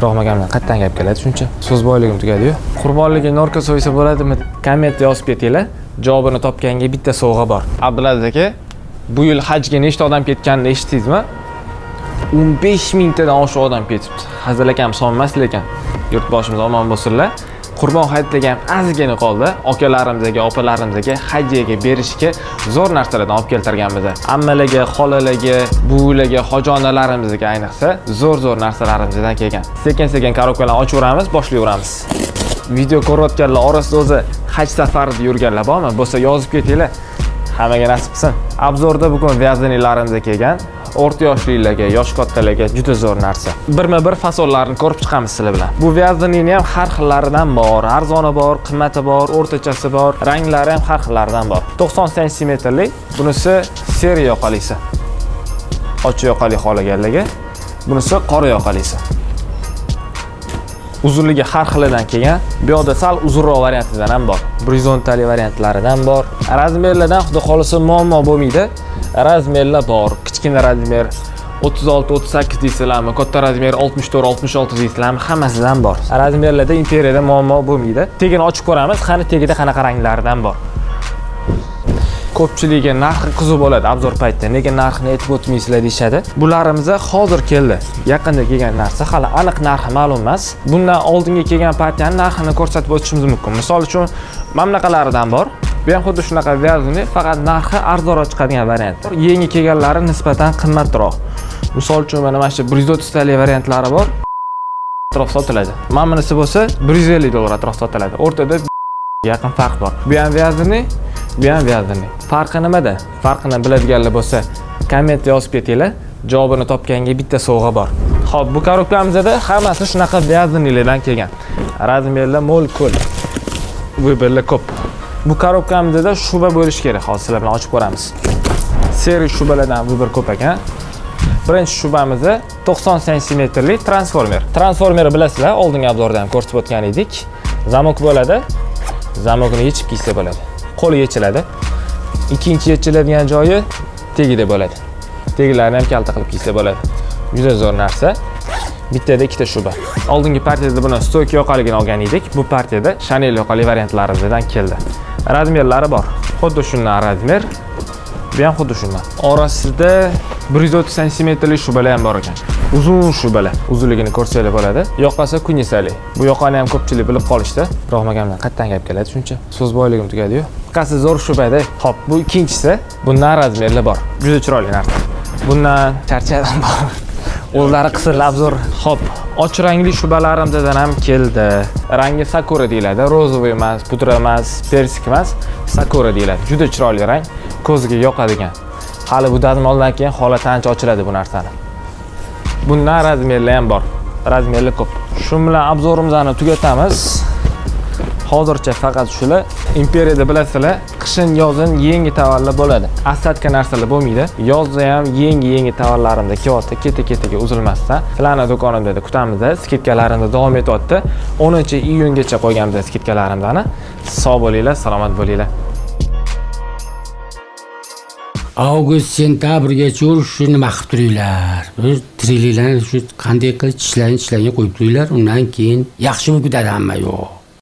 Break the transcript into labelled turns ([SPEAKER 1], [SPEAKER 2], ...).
[SPEAKER 1] Rahmagamdan qatdan gap keladi shuncha. So'z boyligim tugadi-yu. Qurbonlikka norka so'ysa bo'ladimi? Kommentda yozib ketinglar. Javobini topganga bitta sovg'a bor. Abdulaziz aka, bu yil hajga nechta odam ketganini eshitdingizmi? 15 mingtadan oshiq odam ketibdi. Hazil akam son emas lekin yurtboshimiz omon bo'lsinlar. Qurbon hayitlarga ham ozgina qoldi. Akalarimizga, opalarimizga hajga berishga zo'r narsalardan olib keltirganmiz. Ammalarga, xolalarga, buvilarga, hojonalarimizga ayniqsa zo'r narsalarimizdan kelgan. Sekin-sekin korobkalarni ochaveramiz, boshlayveramiz. Video ko'rayotganlar orasida o'zi haj safarida yurganlar bormi? Bo'lsa yozib ketinglar. Hammaga nasib qilsin. Obzorda bugun vyazanilarimizga kelgan. O'rta yoshlilarga, yosh kattalarga juda zo'r narsa. Birma-bir fasollarni ko'rib chiqamiz sizlar bilan. Bu vyazanini ham har xillaridan bor, arzoni bor, qimmati bor, o'rtachasi bor, ranglari ham har xillaridan bor. 90 sm bunisi seriya yoqalisi. Ochiq yoqali xolaganlarga, bunisi qora yoqalisi. Uzunligi har xilidan kelgan. Bu yoqda sal uzunroq variantidan ham bor. Horizontali variantlaridan bor. Razmerlardan xudo xolisa muammo bo'lmaydi. Razmerlar bor. Kichkina razmer 36-38 deysizlarmi, katta razmer 64-66 deysizlarmi, hammasidan bor. Razmerlarda imperiyada muammo bo'lmaydi. Tegini ochib ko'ramiz, qani tegida qanaqa ranglardan bor. Ko'pchiligiga narxi qiziq bo'ladi obzor paytida. Nega narxini aytib o'tmaysizlar deyshadi. Bularimiz hozir keldi. Yaqinda kelgan narsa, hali aniq narxi ma'lum emas. Bundan oldingi kelgan partiyaning narxini ko'rsatib o'tishimiz mumkin. Misol uchun, mamlakatlaridan bor. Bu ham xuddi shunaqa vyazani, faqat narxi arzonroq chiqadigan variant. Yangi kelganlari nisbatan qimmatroq. Misol uchun mana shu 130 tali variantlari bor. Atrof sotiladi. Mana bunisi bo'lsa 150 dollar atrof sotiladi. O'rtada yaqin farq bor. Bu ham vyazani, bu ham vyazani. Farqi nimada? Farqini biladiganlar bo'lsa, kommentda yozib ketinglar. Javobini topganga bitta sovg'a bor. Xo'p, bu korobkamizda hammasi shunaqa vyazanilardan kelgan. Razmerlar mo'l-ko'l. Vibirlar ko'p. Bu korobkamizda shuba bo'lishi kerak. Hozir sizlar bilan ochib ko'ramiz. Seriya shubalardan vibir ko'p ekan. Birinchi shubamiz 90 sm transformer. Transformerni bilasizlar, oldingi obzorda ham ko'rsatib o'tgan edik. Zamok bo'ladi. Zamokni yechib kiysa bo'ladi. Qo'li yechiladi. Ikkinchi yechiladigan joyi tegida bo'ladi. Teglarni ham kalta qilib kiysa bo'ladi. Juda zo'r narsa. Bittada ikkita shuba. Oldingi partiyada buni stoyk yoqaligini olgan edik. Bu partiyada Chanel yoqali variantlaridan keldi. Razmerlari bor. Xuddi shundan razmer. Bu ham xuddi shundan. Orasida 130 sm shubalar ham bor ekan. Uzun shubalar. Uzunligini ko'rsanglar bo'ladi. Yoqasi kunisali. Bu yoqani ham ko'pchilik bilib qolishdi. Rahmagamdan qatdan gap keladi shuncha. So'z boyligim tugadi-yu. Qasi zo'r shubada. Xo'p, bu ikkinchisi. Bundan razmerlar bor. Juda chiroyli narsa. Bundan charchadan bor. O'zlari qisilib obzor. Xo'p, och rangli shubalarimizdan ham keldi. Rangi sakura deyiladi. Rozovoy emas, pudra emas, persik emas, sakura deyiladi. Juda chiroyli rang, ko'zga yoqadigan. Hali bu dazmoldan keyin holat ancha ochiladi bu narsani. Bundan razmerlar ham bor. Razmerlar ko'p. Shu bilan obzorimizni tugatamiz. Hozircha faqat shular. Imperiyada bilasizlar, qishin yozin yangi tovarlar bo'ladi. Asatga narsalar bo'lmaydi. Yozda ham yangi tovarlarimda kelyapti, keta-ketaga uzilmasdan. Filana do'konimda kutamiz. Skidkalarimda davom etyapti. 10-iyungacha qo'yganmiz skidkalarimni. Sog' bo'linglar, salomat bo'linglar.
[SPEAKER 2] Avgust sentabrgacha shu nima qilib turinglar. Bir trillarni shu qanday qilib tishlarini qo'yib turinglar. Undan keyin yaxshi bo'ladi hamma yo'q.